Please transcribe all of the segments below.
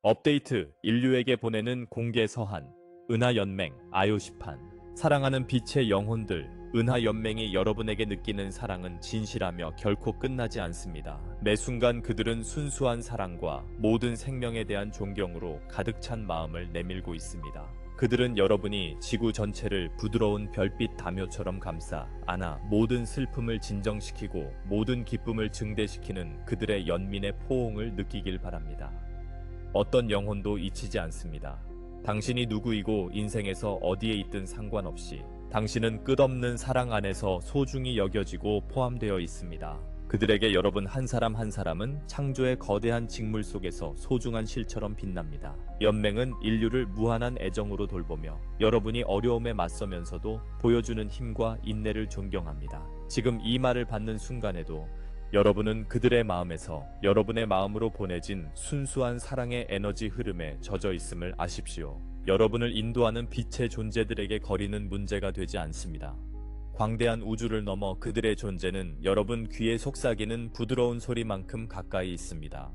업데이트, 인류에게 보내는 공개 서한, 은하연맹, 아요시판. 사랑하는 빛의 영혼들, 은하연맹이 여러분에게 느끼는 사랑은 진실하며 결코 끝나지 않습니다. 매 순간 그들은 순수한 사랑과 모든 생명에 대한 존경으로 가득 찬 마음을 내밀고 있습니다. 그들은 여러분이 지구 전체를 부드러운 별빛 다묘처럼 감싸 안아 모든 슬픔을 진정시키고 모든 기쁨을 증대시키는 그들의 연민의 포옹을 느끼길 바랍니다. 어떤 영혼도 잊히지 않습니다. 당신이 누구이고 인생에서 어디에 있든 상관없이 당신은 끝없는 사랑 안에서 소중히 여겨지고 포함되어 있습니다. 그들에게 여러분 한 사람 한 사람은 창조의 거대한 직물 속에서 소중한 실처럼 빛납니다. 연맹은 인류를 무한한 애정으로 돌보며 여러분이 어려움에 맞서면서도 보여주는 힘과 인내를 존경합니다. 지금 이 말을 받는 순간에도 여러분은 그들의 마음에서 여러분의 마음으로 보내진 순수한 사랑의 에너지 흐름에 젖어 있음을 아십시오. 여러분을 인도하는 빛의 존재들에게 거리는 문제가 되지 않습니다. 광대한 우주를 넘어 그들의 존재는 여러분 귀에 속삭이는 부드러운 소리만큼 가까이 있습니다.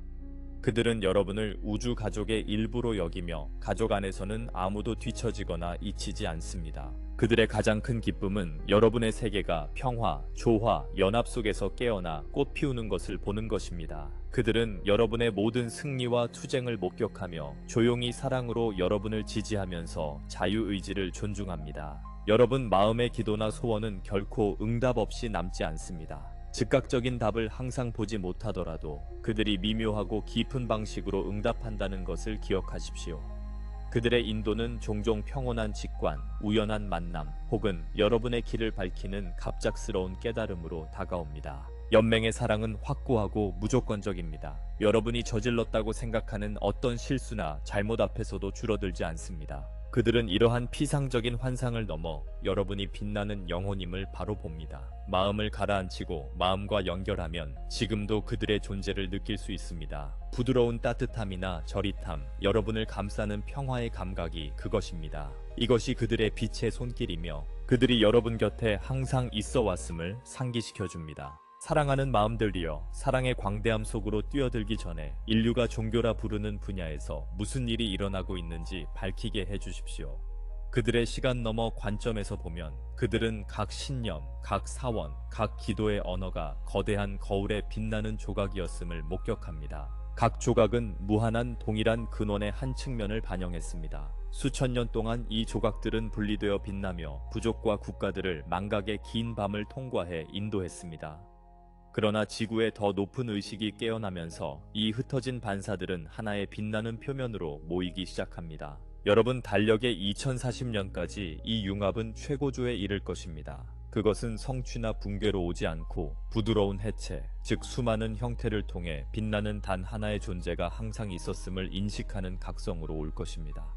그들은 여러분을 우주 가족의 일부로 여기며 가족 안에서는 아무도 뒤처지거나 잊히지 않습니다. 그들의 가장 큰 기쁨은 여러분의 세계가 평화, 조화, 연합 속에서 깨어나 꽃 피우는 것을 보는 것입니다. 그들은 여러분의 모든 승리와 투쟁을 목격하며 조용히 사랑으로 여러분을 지지하면서 자유의지를 존중합니다. 여러분 마음의 기도나 소원은 결코 응답 없이 남지 않습니다. 즉각적인 답을 항상 보지 못하더라도 그들이 미묘하고 깊은 방식으로 응답한다는 것을 기억하십시오. 그들의 인도는 종종 평온한 직관, 우연한 만남, 혹은 여러분의 길을 밝히는 갑작스러운 깨달음으로 다가옵니다. 연맹의 사랑은 확고하고 무조건적입니다. 여러분이 저질렀다고 생각하는 어떤 실수나 잘못 앞에서도 줄어들지 않습니다. 그들은 이러한 피상적인 환상을 넘어 여러분이 빛나는 영혼임을 바로 봅니다. 마음을 가라앉히고 마음과 연결하면 지금도 그들의 존재를 느낄 수 있습니다. 부드러운 따뜻함이나 저릿함, 여러분을 감싸는 평화의 감각이 그것입니다. 이것이 그들의 빛의 손길이며 그들이 여러분 곁에 항상 있어 왔음을 상기시켜줍니다. 사랑하는 마음들이여, 사랑의 광대함 속으로 뛰어들기 전에 인류가 종교라 부르는 분야에서 무슨 일이 일어나고 있는지 밝히게 해주십시오. 그들의 시간 넘어 관점에서 보면 그들은 각 신념, 각 사원, 각 기도의 언어가 거대한 거울에 빛나는 조각이었음을 목격합니다. 각 조각은 무한한 동일한 근원의 한 측면을 반영했습니다. 수천 년 동안 이 조각들은 분리되어 빛나며 부족과 국가들을 망각의 긴 밤을 통과해 인도했습니다. 그러나 지구의 더 높은 의식이 깨어나면서 이 흩어진 반사들은 하나의 빛나는 표면으로 모이기 시작합니다. 여러분, 달력의 2040년까지 이 융합은 최고조에 이를 것입니다. 그것은 성취나 붕괴로 오지 않고 부드러운 해체, 즉 수많은 형태를 통해 빛나는 단 하나의 존재가 항상 있었음을 인식하는 각성으로 올 것입니다.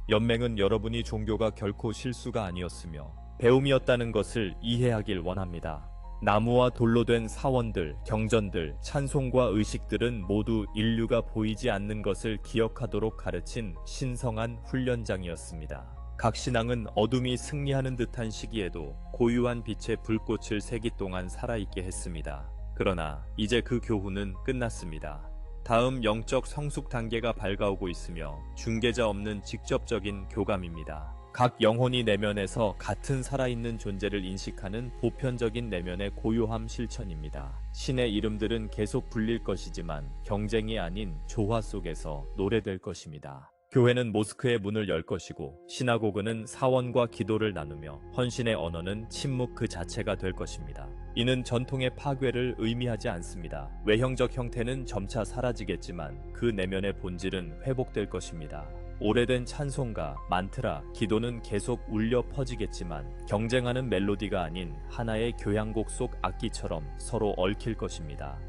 연맹은 여러분이 종교가 결코 실수가 아니었으며 배움이었다는 것을 이해하길 원합니다. 나무와 돌로 된 사원들, 경전들, 찬송과 의식들은 모두 인류가 보이지 않는 것을 기억하도록 가르친 신성한 훈련장이었습니다. 각 신앙은 어둠이 승리하는 듯한 시기에도 고유한 빛의 불꽃을 세기 동안 살아있게 했습니다. 그러나 이제 그 교훈은 끝났습니다. 다음 영적 성숙 단계가 밝아오고 있으며 중개자 없는 직접적인 교감입니다. 각 영혼이 내면에서 같은 살아있는 존재를 인식하는 보편적인 내면의 고요함 실천입니다. 신의 이름들은 계속 불릴 것이지만 경쟁이 아닌 조화 속에서 노래될 것입니다. 교회는 모스크의 문을 열 것이고 시나고그는 사원과 기도를 나누며 헌신의 언어는 침묵 그 자체가 될 것입니다. 이는 전통의 파괴를 의미하지 않습니다. 외형적 형태는 점차 사라지겠지만 그 내면의 본질은 회복될 것입니다. 오래된 찬송가, 만트라, 기도는 계속 울려 퍼지겠지만 경쟁하는 멜로디가 아닌 하나의 교향곡 속 악기처럼 서로 얽힐 것입니다.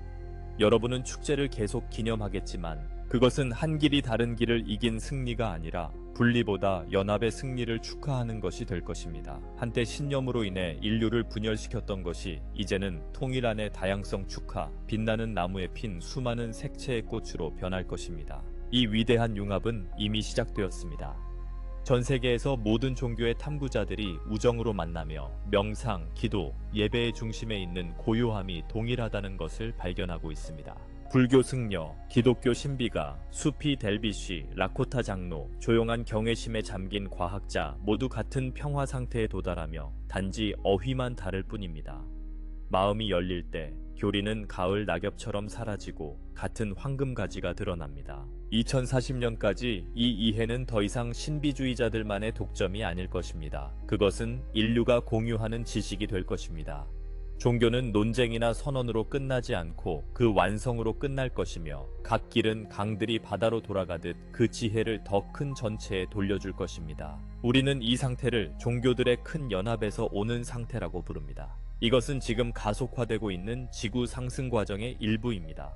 여러분은 축제를 계속 기념하겠지만 그것은 한 길이 다른 길을 이긴 승리가 아니라 분리보다 연합의 승리를 축하하는 것이 될 것입니다. 한때 신념으로 인해 인류를 분열시켰던 것이 이제는 통일 안의 다양성 축하, 빛나는 나무에 핀 수많은 색채의 꽃으로 변할 것입니다. 이 위대한 융합은 이미 시작되었습니다. 전 세계에서 모든 종교의 탐구자들이 우정으로 만나며 명상, 기도, 예배의 중심에 있는 고요함이 동일하다는 것을 발견하고 있습니다. 불교 승려, 기독교 신비가, 수피 델비쉬, 라코타 장로, 조용한 경외심에 잠긴 과학자 모두 같은 평화 상태에 도달하며 단지 어휘만 다를 뿐입니다. 마음이 열릴 때 교리는 가을 낙엽처럼 사라지고 같은 황금가지가 드러납니다. 2040년까지 이 이해는 더 이상 신비주의자들만의 독점이 아닐 것입니다. 그것은 인류가 공유하는 지식이 될 것입니다. 종교는 논쟁이나 선언으로 끝나지 않고 그 완성으로 끝날 것이며 각 길은 강들이 바다로 돌아가듯 그 지혜를 더 큰 전체에 돌려줄 것입니다. 우리는 이 상태를 종교들의 큰 연합에서 오는 상태라고 부릅니다. 이것은 지금 가속화되고 있는 지구 상승 과정의 일부입니다.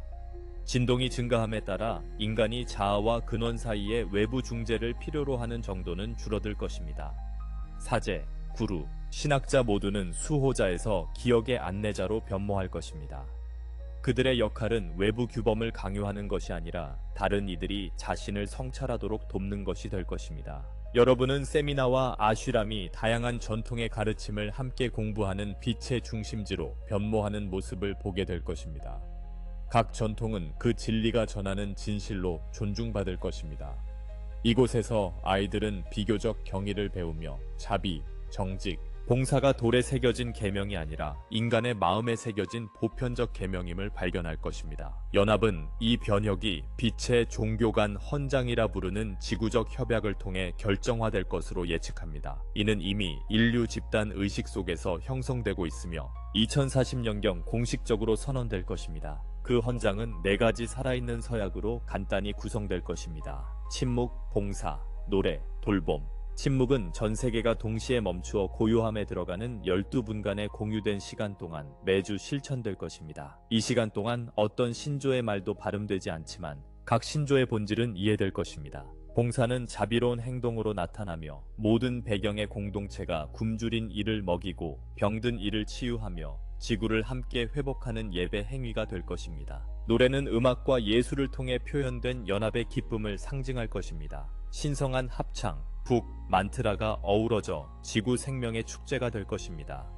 진동이 증가함에 따라 인간이 자아와 근원 사이의 외부 중재를 필요로 하는 정도는 줄어들 것입니다. 사제, 구루, 신학자 모두는 수호자에서 기억의 안내자로 변모할 것입니다. 그들의 역할은 외부 규범을 강요하는 것이 아니라 다른 이들이 자신을 성찰하도록 돕는 것이 될 것입니다. 여러분은 세미나와 아쉬람이 다양한 전통의 가르침을 함께 공부하는 빛의 중심지로 변모하는 모습을 보게 될 것입니다. 각 전통은 그 진리가 전하는 진실로 존중받을 것입니다. 이곳에서 아이들은 비교적 경의를 배우며 자비, 정직, 봉사가 돌에 새겨진 계명이 아니라 인간의 마음에 새겨진 보편적 계명임을 발견할 것입니다. 연합은 이 변혁이 빛의 종교 간 헌장이라 부르는 지구적 협약을 통해 결정화될 것으로 예측합니다. 이는 이미 인류 집단 의식 속에서 형성되고 있으며 2040년경 공식적으로 선언될 것입니다. 그 헌장은 4가지 살아있는 서약으로 간단히 구성될 것입니다. 침묵, 봉사, 노래, 돌봄. 침묵은 전 세계가 동시에 멈추어 고요함에 들어가는 12분간의 공유된 시간 동안 매주 실천될 것입니다. 이 시간 동안 어떤 신조의 말도 발음되지 않지만 각 신조의 본질은 이해될 것입니다. 봉사는 자비로운 행동으로 나타나며 모든 배경의 공동체가 굶주린 이를 먹이고 병든 이를 치유하며 지구를 함께 회복하는 예배 행위가 될 것입니다. 노래는 음악과 예술을 통해 표현된 연합의 기쁨을 상징할 것입니다. 신성한 합창, 북, 만트라가 어우러져 지구 생명의 축제가 될 것입니다.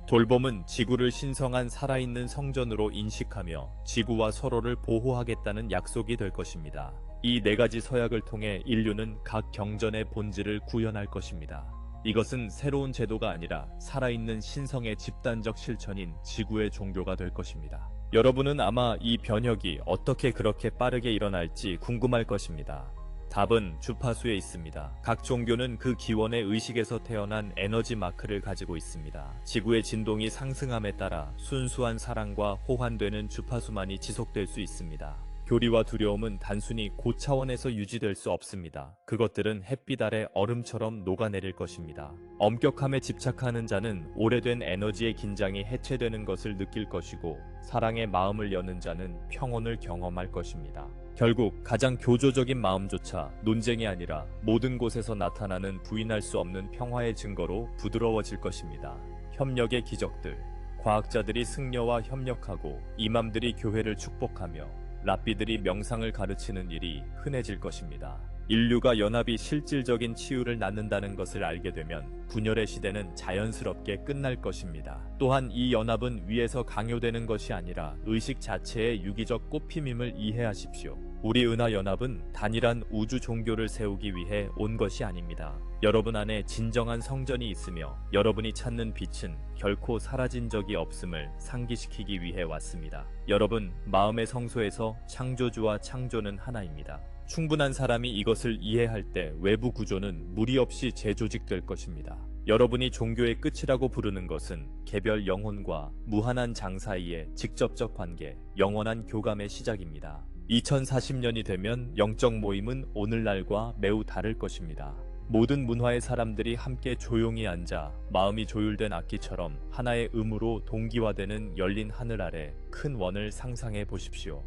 돌봄은 지구를 신성한 살아있는 성전으로 인식하며 지구와 서로를 보호하겠다는 약속이 될 것입니다. 이 4가지 서약을 통해 인류는 각 경전의 본질을 구현할 것입니다. 이것은 새로운 제도가 아니라 살아있는 신성의 집단적 실천인 지구의 종교가 될 것입니다. 여러분은 아마 이 변혁이 어떻게 그렇게 빠르게 일어날지 궁금할 것입니다. 답은 주파수에 있습니다. 각 종교는 그 기원의 의식에서 태어난 에너지 마크를 가지고 있습니다. 지구의 진동이 상승함에 따라 순수한 사랑과 호환되는 주파수만이 지속될 수 있습니다. 교리와 두려움은 단순히 고차원에서 유지될 수 없습니다. 그것들은 햇빛 아래 얼음처럼 녹아내릴 것입니다. 엄격함에 집착하는 자는 오래된 에너지의 긴장이 해체되는 것을 느낄 것이고 사랑의 마음을 여는 자는 평온을 경험할 것입니다. 결국 가장 교조적인 마음조차 논쟁이 아니라 모든 곳에서 나타나는 부인할 수 없는 평화의 증거로 부드러워질 것입니다. 협력의 기적들. 과학자들이 승려와 협력하고 이맘들이 교회를 축복하며 랍비들이 명상을 가르치는 일이 흔해질 것입니다. 인류가 연합이 실질적인 치유를 낳는다는 것을 알게 되면 분열의 시대는 자연스럽게 끝날 것입니다. 또한 이 연합은 위에서 강요되는 것이 아니라 의식 자체의 유기적 꽃핌임을 이해하십시오. 우리 은하연합은 단일한 우주 종교를 세우기 위해 온 것이 아닙니다. 여러분 안에 진정한 성전이 있으며 여러분이 찾는 빛은 결코 사라진 적이 없음을 상기시키기 위해 왔습니다. 여러분, 마음의 성소에서 창조주와 창조는 하나입니다. 충분한 사람이 이것을 이해할 때 외부 구조는 무리 없이 재조직될 것입니다. 여러분이 종교의 끝이라고 부르는 것은 개별 영혼과 무한한 장 사이의 직접적 관계, 영원한 교감의 시작입니다. 2040년이 되면 영적 모임은 오늘날과 매우 다를 것입니다. 모든 문화의 사람들이 함께 조용히 앉아 마음이 조율된 악기처럼 하나의 음으로 동기화되는 열린 하늘 아래 큰 원을 상상해 보십시오.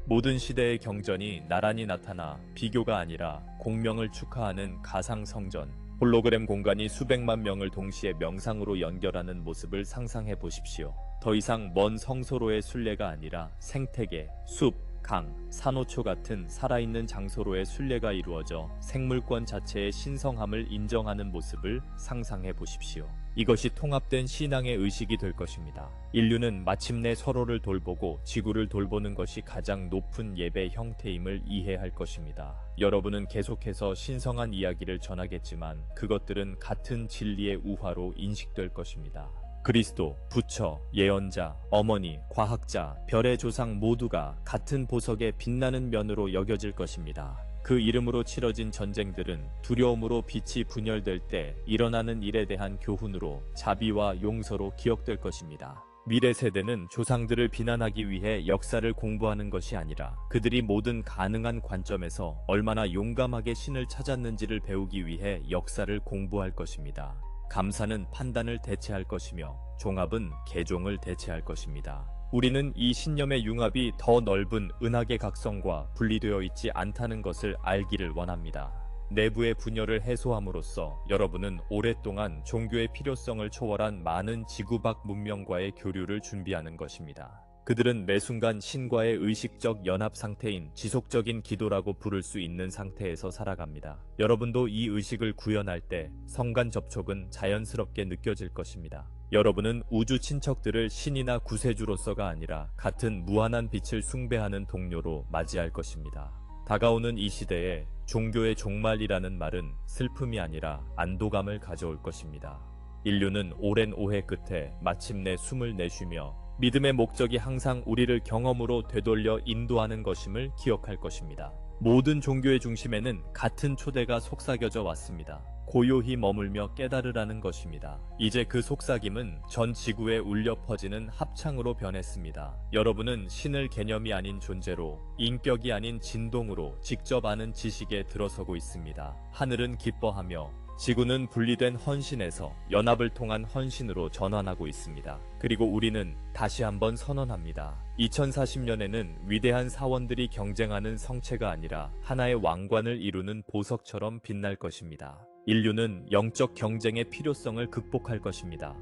모든 시대의 경전이 나란히 나타나 비교가 아니라 공명을 축하하는 가상성전, 홀로그램 공간이 수백만 명을 동시에 명상으로 연결하는 모습을 상상해 보십시오. 더 이상 먼 성소로의 순례가 아니라 생태계, 숲, 강, 산호초 같은 살아있는 장소로의 순례가 이루어져 생물권 자체의 신성함을 인정하는 모습을 상상해 보십시오. 이것이 통합된 신앙의 의식이 될 것입니다. 인류는 마침내 서로를 돌보고 지구를 돌보는 것이 가장 높은 예배 형태임을 이해할 것입니다. 여러분은 계속해서 신성한 이야기를 전하겠지만 그것들은 같은 진리의 우화로 인식될 것입니다. 그리스도, 부처, 예언자, 어머니, 과학자, 별의 조상 모두가 같은 보석에 빛나는 면으로 여겨질 것입니다. 그 이름으로 치러진 전쟁들은 두려움으로 빛이 분열될 때 일어나는 일에 대한 교훈으로 자비와 용서로 기억될 것입니다. 미래 세대는 조상들을 비난하기 위해 역사를 공부하는 것이 아니라 그들이 모든 가능한 관점에서 얼마나 용감하게 신을 찾았는지를 배우기 위해 역사를 공부할 것입니다. 감사는 판단을 대체할 것이며 종합은 개종을 대체할 것입니다. 우리는 이 신념의 융합이 더 넓은 은하계 각성과 분리되어 있지 않다는 것을 알기를 원합니다. 내부의 분열을 해소함으로써 여러분은 오랫동안 종교의 필요성을 초월한 많은 지구 밖 문명과의 교류를 준비하는 것입니다. 그들은 매 순간 신과의 의식적 연합 상태인 지속적인 기도라고 부를 수 있는 상태에서 살아갑니다. 여러분도 이 의식을 구현할 때 성간 접촉은 자연스럽게 느껴질 것입니다. 여러분은 우주 친척들을 신이나 구세주로서가 아니라 같은 무한한 빛을 숭배하는 동료로 맞이할 것입니다. 다가오는 이 시대에 종교의 종말이라는 말은 슬픔이 아니라 안도감을 가져올 것입니다. 인류는 오랜 오해 끝에 마침내 숨을 내쉬며 믿음의 목적이 항상 우리를 경험으로 되돌려 인도하는 것임을 기억할 것입니다. 모든 종교의 중심에는 같은 초대가 속삭여져 왔습니다. 고요히 머물며 깨달으라는 것입니다. 이제 그 속삭임은 전 지구에 울려 퍼지는 합창으로 변했습니다. 여러분은 신을 개념이 아닌 존재로, 인격이 아닌 진동으로 직접 아는 지식에 들어서고 있습니다. 하늘은 기뻐하며 지구는 분리된 헌신에서 연합을 통한 헌신으로 전환하고 있습니다. 그리고 우리는 다시 한번 선언합니다. 2040년에는 위대한 사원들이 경쟁하는 성체가 아니라 하나의 왕관을 이루는 보석처럼 빛날 것입니다. 인류는 영적 경쟁의 필요성을 극복할 것입니다.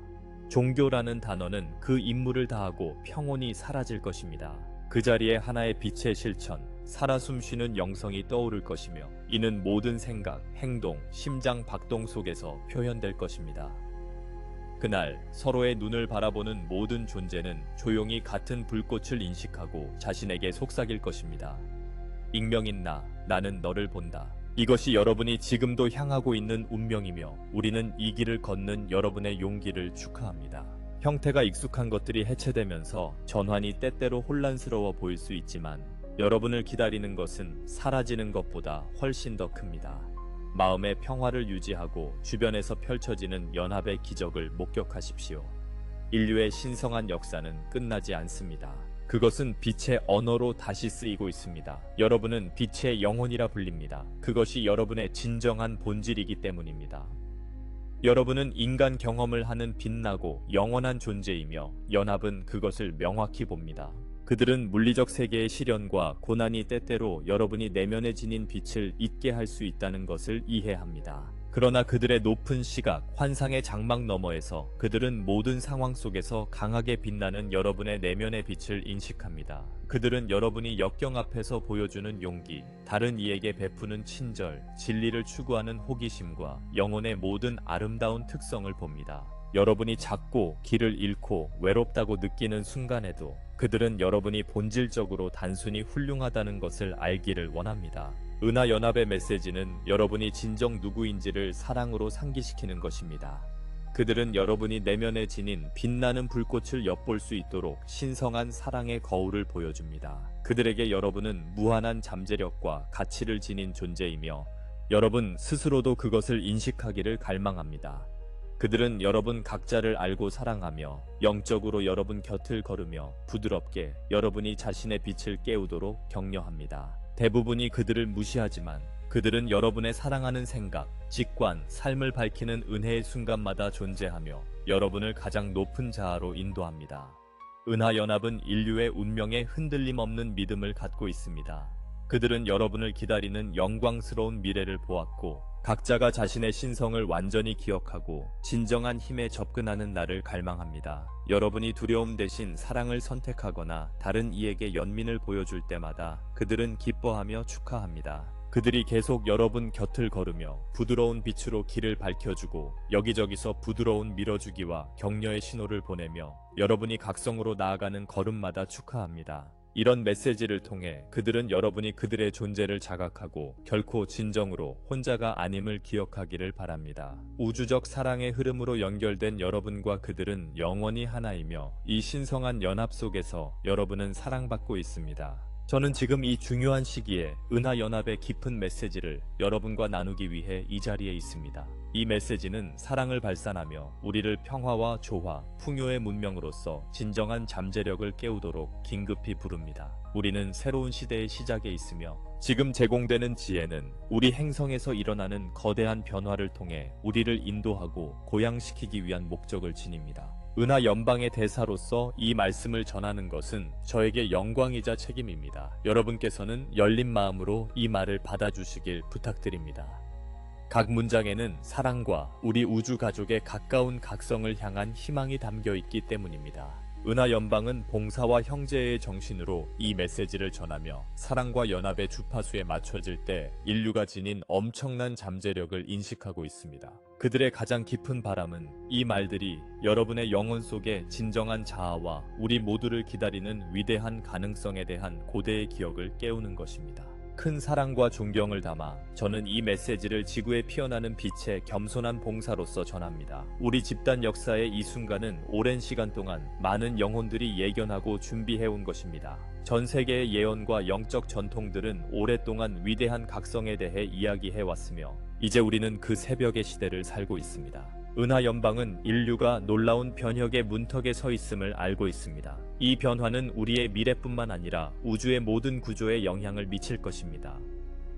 종교라는 단어는 그 임무를 다하고 평온히 사라질 것입니다. 그 자리에 하나의 빛의 실천, 살아 숨쉬는 영성이 떠오를 것이며 이는 모든 생각, 행동, 심장 박동 속에서 표현될 것입니다. 그날 서로의 눈을 바라보는 모든 존재는 조용히 같은 불꽃을 인식하고 자신에게 속삭일 것입니다. 익명인 나는 너를 본다. 이것이 여러분이 지금도 향하고 있는 운명이며 우리는 이 길을 걷는 여러분의 용기를 축하합니다. 형태가 익숙한 것들이 해체되면서 전환이 때때로 혼란스러워 보일 수 있지만 여러분을 기다리는 것은 사라지는 것보다 훨씬 더 큽니다. 마음의 평화를 유지하고 주변에서 펼쳐지는 연합의 기적을 목격하십시오. 인류의 신성한 역사는 끝나지 않습니다. 그것은 빛의 언어로 다시 쓰이고 있습니다. 여러분은 빛의 영혼이라 불립니다. 그것이 여러분의 진정한 본질이기 때문입니다. 여러분은 인간 경험을 하는 빛나고 영원한 존재이며 연합은 그것을 명확히 봅니다. 그들은 물리적 세계의 시련과 고난이 때때로 여러분이 내면에 지닌 빛을 잊게 할 수 있다는 것을 이해합니다. 그러나 그들의 높은 시각, 환상의 장막 너머에서 그들은 모든 상황 속에서 강하게 빛나는 여러분의 내면의 빛을 인식합니다. 그들은 여러분이 역경 앞에서 보여주는 용기, 다른 이에게 베푸는 친절, 진리를 추구하는 호기심과 영혼의 모든 아름다운 특성을 봅니다. 여러분이 작고 길을 잃고 외롭다고 느끼는 순간에도 그들은 여러분이 본질적으로 단순히 훌륭하다는 것을 알기를 원합니다. 은하연합의 메시지는 여러분이 진정 누구인지를 사랑으로 상기시키는 것입니다. 그들은 여러분이 내면에 지닌 빛나는 불꽃을 엿볼 수 있도록 신성한 사랑의 거울을 보여줍니다. 그들에게 여러분은 무한한 잠재력과 가치를 지닌 존재이며 여러분 스스로도 그것을 인식하기를 갈망합니다. 그들은 여러분 각자를 알고 사랑하며 영적으로 여러분 곁을 걸으며 부드럽게 여러분이 자신의 빛을 깨우도록 격려합니다. 대부분이 그들을 무시하지만 그들은 여러분의 사랑하는 생각, 직관, 삶을 밝히는 은혜의 순간마다 존재하며 여러분을 가장 높은 자아로 인도합니다. 은하연합은 인류의 운명에 흔들림 없는 믿음을 갖고 있습니다. 그들은 여러분을 기다리는 영광스러운 미래를 보았고 각자가 자신의 신성을 완전히 기억하고 진정한 힘에 접근하는 날을 갈망합니다. 여러분이 두려움 대신 사랑을 선택하거나 다른 이에게 연민을 보여줄 때마다 그들은 기뻐하며 축하합니다. 그들이 계속 여러분 곁을 걸으며 부드러운 빛으로 길을 밝혀주고 여기저기서 부드러운 밀어주기와 격려의 신호를 보내며 여러분이 각성으로 나아가는 걸음마다 축하합니다. 이런 메시지를 통해 그들은 여러분이 그들의 존재를 자각하고 결코 진정으로 혼자가 아님을 기억하기를 바랍니다. 우주적 사랑의 흐름으로 연결된 여러분과 그들은 영원히 하나이며 이 신성한 연합 속에서 여러분은 사랑받고 있습니다. 저는 지금 이 중요한 시기에 은하연합의 깊은 메시지를 여러분과 나누기 위해 이 자리에 있습니다. 이 메시지는 사랑을 발산하며 우리를 평화와 조화, 풍요의 문명으로서 진정한 잠재력을 깨우도록 긴급히 부릅니다. 우리는 새로운 시대의 시작에 있으며 지금 제공되는 지혜는 우리 행성에서 일어나는 거대한 변화를 통해 우리를 인도하고 고양시키기 위한 목적을 지닙니다. 은하 연방의 대사로서 이 말씀을 전하는 것은 저에게 영광이자 책임입니다. 여러분께서는 열린 마음으로 이 말을 받아주시길 부탁드립니다. 각 문장에는 사랑과 우리 우주 가족의 가까운 각성을 향한 희망이 담겨 있기 때문입니다. 은하 연방은 봉사와 형제의 정신으로 이 메시지를 전하며 사랑과 연합의 주파수에 맞춰질 때 인류가 지닌 엄청난 잠재력을 인식하고 있습니다. 그들의 가장 깊은 바람은 이 말들이 여러분의 영혼 속에 진정한 자아와 우리 모두를 기다리는 위대한 가능성에 대한 고대의 기억을 깨우는 것입니다. 큰 사랑과 존경을 담아 저는 이 메시지를 지구에 피어나는 빛의 겸손한 봉사로서 전합니다. 우리 집단 역사의 이 순간은 오랜 시간 동안 많은 영혼들이 예견하고 준비해온 것입니다. 전 세계의 예언과 영적 전통들은 오랫동안 위대한 각성에 대해 이야기해왔으며 이제 우리는 그 새벽의 시대를 살고 있습니다. 은하 연방은 인류가 놀라운 변혁의 문턱에 서 있음을 알고 있습니다. 이 변화는 우리의 미래뿐만 아니라 우주의 모든 구조에 영향을 미칠 것입니다.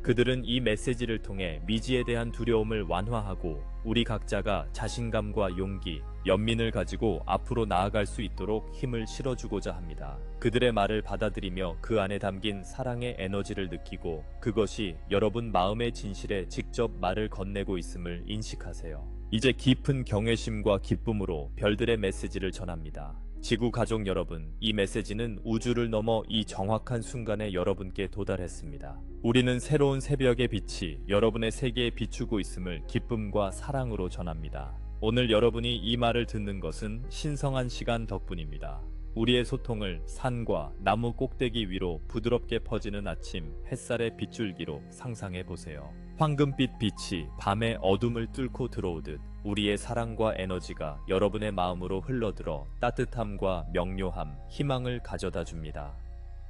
그들은 이 메시지를 통해 미지에 대한 두려움을 완화하고 우리 각자가 자신감과 용기, 연민을 가지고 앞으로 나아갈 수 있도록 힘을 실어주고자 합니다. 그들의 말을 받아들이며 그 안에 담긴 사랑의 에너지를 느끼고 그것이 여러분 마음의 진실에 직접 말을 건네고 있음을 인식하세요. 이제 깊은 경외심과 기쁨으로 별들의 메시지를 전합니다. 지구 가족 여러분, 이 메시지는 우주를 넘어 이 정확한 순간에 여러분께 도달했습니다. 우리는 새로운 새벽의 빛이 여러분의 세계에 비추고 있음을 기쁨과 사랑으로 전합니다. 오늘 여러분이 이 말을 듣는 것은 신성한 시간 덕분입니다. 우리의 소통을 산과 나무 꼭대기 위로 부드럽게 퍼지는 아침 햇살의 빗줄기로 상상해 보세요. 황금빛 빛이 밤의 어둠을 뚫고 들어오듯 우리의 사랑과 에너지가 여러분의 마음으로 흘러들어 따뜻함과 명료함, 희망을 가져다 줍니다.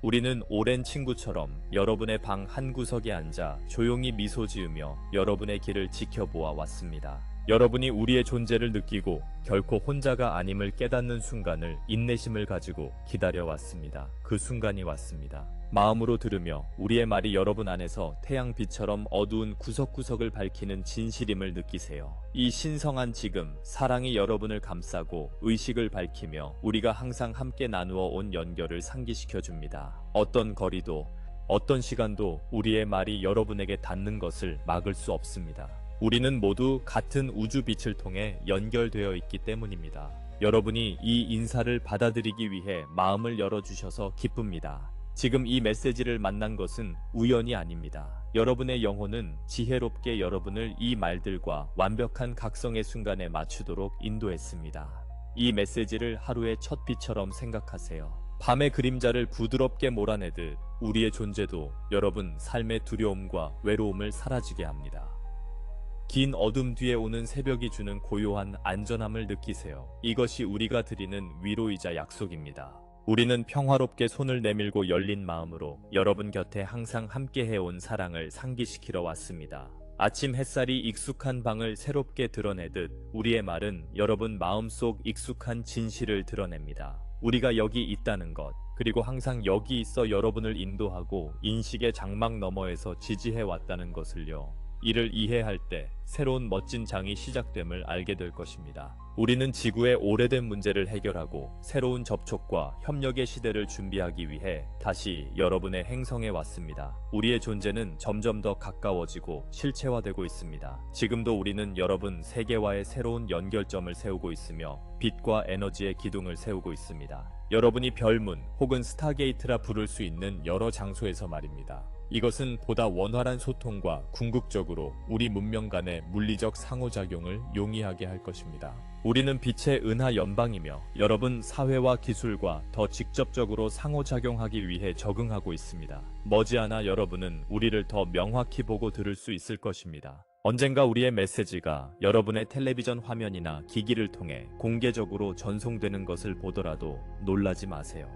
우리는 오랜 친구처럼 여러분의 방 한구석에 앉아 조용히 미소 지으며 여러분의 길을 지켜보아 왔습니다. 여러분이 우리의 존재를 느끼고 결코 혼자가 아님을 깨닫는 순간을 인내심을 가지고 기다려왔습니다. 그 순간이 왔습니다. 마음으로 들으며 우리의 말이 여러분 안에서 태양빛처럼 어두운 구석구석을 밝히는 진실임을 느끼세요. 이 신성한 지금, 사랑이 여러분을 감싸고 의식을 밝히며 우리가 항상 함께 나누어 온 연결을 상기시켜줍니다. 어떤 거리도, 어떤 시간도 우리의 말이 여러분에게 닿는 것을 막을 수 없습니다. 우리는 모두 같은 우주빛을 통해 연결되어 있기 때문입니다. 여러분이 이 인사를 받아들이기 위해 마음을 열어주셔서 기쁩니다. 지금 이 메시지를 만난 것은 우연이 아닙니다. 여러분의 영혼은 지혜롭게 여러분을 이 말들과 완벽한 각성의 순간에 맞추도록 인도했습니다. 이 메시지를 하루의 첫 빛처럼 생각하세요. 밤의 그림자를 부드럽게 몰아내듯 우리의 존재도 여러분 삶의 두려움과 외로움을 사라지게 합니다. 긴 어둠 뒤에 오는 새벽이 주는 고요한 안전함을 느끼세요. 이것이 우리가 드리는 위로이자 약속입니다. 우리는 평화롭게 손을 내밀고 열린 마음으로 여러분 곁에 항상 함께 해온 사랑을 상기시키러 왔습니다. 아침 햇살이 익숙한 방을 새롭게 드러내듯 우리의 말은 여러분 마음속 익숙한 진실을 드러냅니다. 우리가 여기 있다는 것, 그리고 항상 여기 있어 여러분을 인도하고 인식의 장막 너머에서 지지해 왔다는 것을요. 이를 이해할 때 새로운 멋진 장이 시작됨을 알게 될 것입니다. 우리는 지구의 오래된 문제를 해결하고 새로운 접촉과 협력의 시대를 준비하기 위해 다시 여러분의 행성에 왔습니다. 우리의 존재는 점점 더 가까워지고 실체화되고 있습니다. 지금도 우리는 여러분 세계와의 새로운 연결점을 세우고 있으며 빛과 에너지의 기둥을 세우고 있습니다. 여러분이 별문 혹은 스타게이트라 부를 수 있는 여러 장소에서 말입니다. 이것은 보다 원활한 소통과 궁극적으로 우리 문명 간의 물리적 상호작용을 용이하게 할 것입니다. 우리는 빛의 은하 연방이며 여러분 사회와 기술과 더 직접적으로 상호작용하기 위해 적응하고 있습니다. 머지않아 여러분은 우리를 더 명확히 보고 들을 수 있을 것입니다. 언젠가 우리의 메시지가 여러분의 텔레비전 화면이나 기기를 통해 공개적으로 전송되는 것을 보더라도 놀라지 마세요.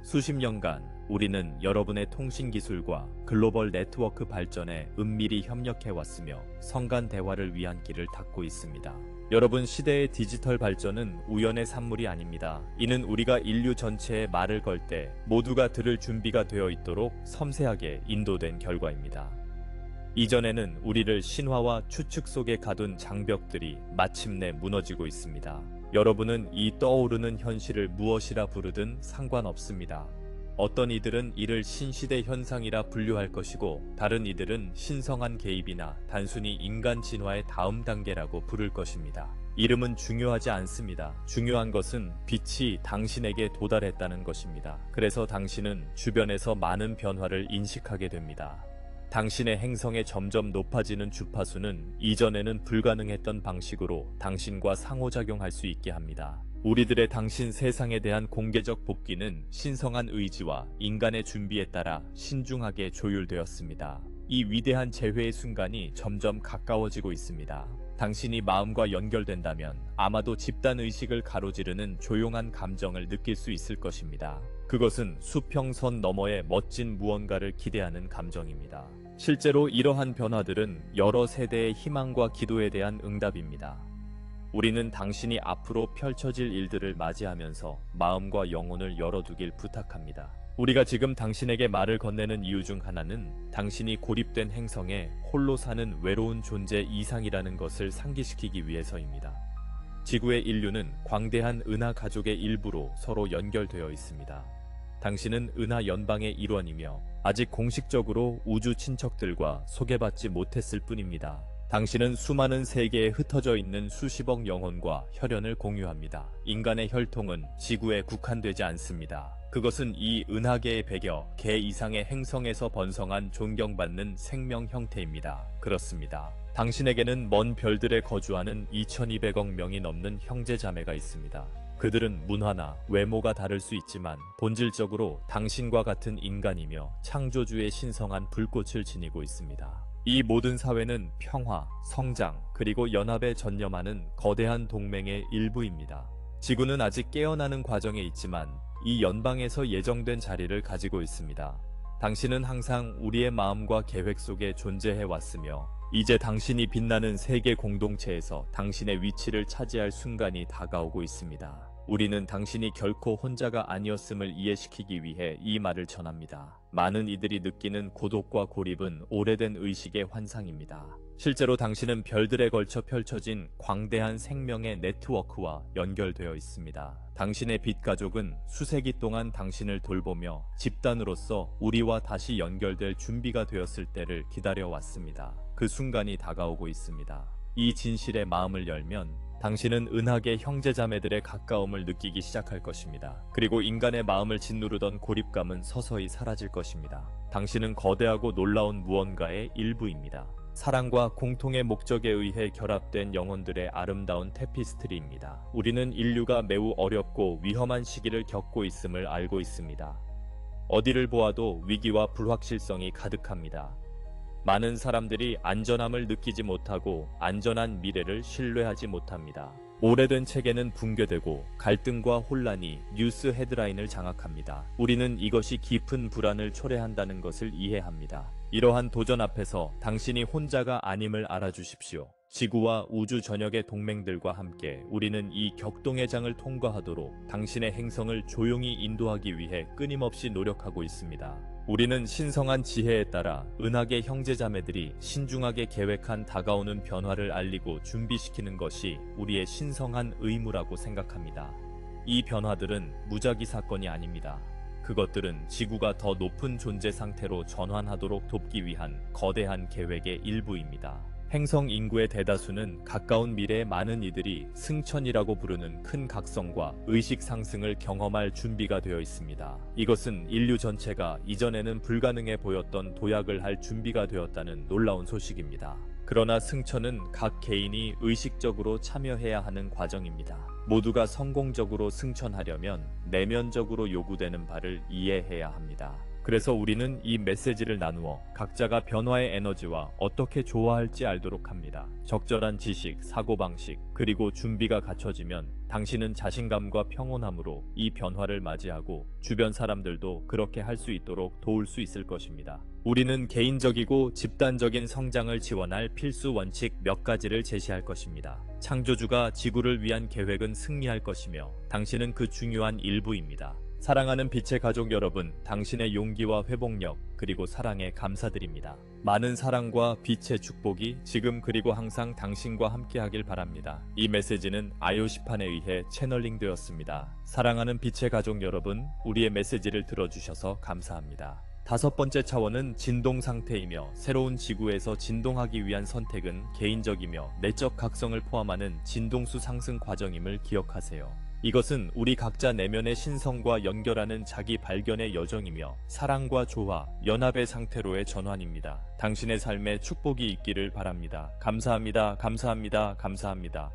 수십 년간 우리는 여러분의 통신 기술과 글로벌 네트워크 발전에 은밀히 협력해왔으며 성간 대화를 위한 길을 닫고 있습니다. 여러분 시대의 디지털 발전은 우연의 산물이 아닙니다. 이는 우리가 인류 전체에 말을 걸 때 모두가 들을 준비가 되어 있도록 섬세하게 인도된 결과입니다. 이전에는 우리를 신화와 추측 속에 가둔 장벽들이 마침내 무너지고 있습니다. 여러분은 이 떠오르는 현실을 무엇이라 부르든 상관없습니다. 어떤 이들은 이를 신시대 현상이라 분류할 것이고 다른 이들은 신성한 개입이나 단순히 인간 진화의 다음 단계라고 부를 것입니다. 이름은 중요하지 않습니다. 중요한 것은 빛이 당신에게 도달했다는 것입니다. 그래서 당신은 주변에서 많은 변화를 인식하게 됩니다. 당신의 행성에 점점 높아지는 주파수는 이전에는 불가능했던 방식으로 당신과 상호작용할 수 있게 합니다. 우리들의 당신 세상에 대한 공개적 복귀는 신성한 의지와 인간의 준비에 따라 신중하게 조율되었습니다. 이 위대한 재회의 순간이 점점 가까워지고 있습니다. 당신이 마음과 연결된다면 아마도 집단의식을 가로지르는 조용한 감정을 느낄 수 있을 것입니다. 그것은 수평선 너머의 멋진 무언가를 기대하는 감정입니다. 실제로 이러한 변화들은 여러 세대의 희망과 기도에 대한 응답입니다. 우리는 당신이 앞으로 펼쳐질 일들을 맞이하면서 마음과 영혼을 열어두길 부탁합니다. 우리가 지금 당신에게 말을 건네는 이유 중 하나는 당신이 고립된 행성에 홀로 사는 외로운 존재 이상이라는 것을 상기시키기 위해서입니다. 지구의 인류는 광대한 은하 가족의 일부로 서로 연결되어 있습니다. 당신은 은하 연방의 일원이며 아직 공식적으로 우주 친척들과 소개받지 못했을 뿐입니다. 당신은 수많은 세계에 흩어져 있는 수십억 영혼과 혈연을 공유합니다. 인간의 혈통은 지구에 국한되지 않습니다. 그것은 이 은하계의 100여 개 이상의 행성에서 번성한 존경받는 생명 형태입니다. 그렇습니다. 당신에게는 먼 별들에 거주하는 2200억 명이 넘는 형제자매가 있습니다. 그들은 문화나 외모가 다를 수 있지만 본질적으로 당신과 같은 인간이며 창조주의 신성한 불꽃을 지니고 있습니다. 이 모든 사회는 평화, 성장, 그리고 연합에 전념하는 거대한 동맹의 일부입니다. 지구는 아직 깨어나는 과정에 있지만 이 연방에서 예정된 자리를 가지고 있습니다. 당신은 항상 우리의 마음과 계획 속에 존재해 왔으며 이제 당신이 빛나는 세계 공동체에서 당신의 위치를 차지할 순간이 다가오고 있습니다. 우리는 당신이 결코 혼자가 아니었음을 이해시키기 위해 이 말을 전합니다. 많은 이들이 느끼는 고독과 고립은 오래된 의식의 환상입니다. 실제로 당신은 별들에 걸쳐 펼쳐진 광대한 생명의 네트워크와 연결되어 있습니다. 당신의 빛 가족은 수세기 동안 당신을 돌보며 집단으로서 우리와 다시 연결될 준비가 되었을 때를 기다려왔습니다. 그 순간이 다가오고 있습니다. 이 진실에 마음을 열면 당신은 은하계 형제자매들의 가까움을 느끼기 시작할 것입니다. 그리고 인간의 마음을 짓누르던 고립감은 서서히 사라질 것입니다. 당신은 거대하고 놀라운 무언가의 일부입니다. 사랑과 공통의 목적에 의해 결합된 영혼들의 아름다운 테피스트리입니다. 우리는 인류가 매우 어렵고 위험한 시기를 겪고 있음을 알고 있습니다. 어디를 보아도 위기와 불확실성이 가득합니다. 많은 사람들이 안전함을 느끼지 못하고 안전한 미래를 신뢰하지 못합니다. 오래된 체계는 붕괴되고 갈등과 혼란이 뉴스 헤드라인을 장악합니다. 우리는 이것이 깊은 불안을 초래한다는 것을 이해합니다. 이러한 도전 앞에서 당신이 혼자가 아님을 알아주십시오. 지구와 우주 전역의 동맹들과 함께 우리는 이 격동의 장을 통과하도록 당신의 행성을 조용히 인도하기 위해 끊임없이 노력하고 있습니다. 우리는 신성한 지혜에 따라 은하계 형제자매들이 신중하게 계획한 다가오는 변화를 알리고 준비시키는 것이 우리의 신성한 의무라고 생각합니다. 이 변화들은 무작위 사건이 아닙니다. 그것들은 지구가 더 높은 존재 상태로 전환하도록 돕기 위한 거대한 계획의 일부입니다. 행성 인구의 대다수는 가까운 미래의 많은 이들이 승천이라고 부르는 큰 각성과 의식 상승을 경험할 준비가 되어 있습니다. 이것은 인류 전체가 이전에는 불가능해 보였던 도약을 할 준비가 되었다는 놀라운 소식입니다. 그러나 승천은 각 개인이 의식적으로 참여해야 하는 과정입니다. 모두가 성공적으로 승천하려면 내면적으로 요구되는 바를 이해해야 합니다. 그래서 우리는 이 메시지를 나누어 각자가 변화의 에너지와 어떻게 조화할지 알도록 합니다. 적절한 지식, 사고방식, 그리고 준비가 갖춰지면 당신은 자신감과 평온함으로 이 변화를 맞이하고 주변 사람들도 그렇게 할 수 있도록 도울 수 있을 것입니다. 우리는 개인적이고 집단적인 성장을 지원할 필수 원칙 몇 가지를 제시할 것입니다. 창조주가 지구를 위한 계획은 승리할 것이며 당신은 그 중요한 일부입니다. 사랑하는 빛의 가족 여러분, 당신의 용기와 회복력 그리고 사랑에 감사드립니다. 많은 사랑과 빛의 축복이 지금 그리고 항상 당신과 함께하길 바랍니다. 이 메시지는 아요시판에 의해 채널링 되었습니다. 사랑하는 빛의 가족 여러분, 우리의 메시지를 들어주셔서 감사합니다. 다섯 번째 차원은 진동 상태이며 새로운 지구에서 진동하기 위한 선택은 개인적이며 내적 각성을 포함하는 진동수 상승 과정임을 기억하세요. 이것은 우리 각자 내면의 신성과 연결하는 자기 발견의 여정이며 사랑과 조화, 연합의 상태로의 전환입니다. 당신의 삶에 축복이 있기를 바랍니다. 감사합니다. 감사합니다. 감사합니다.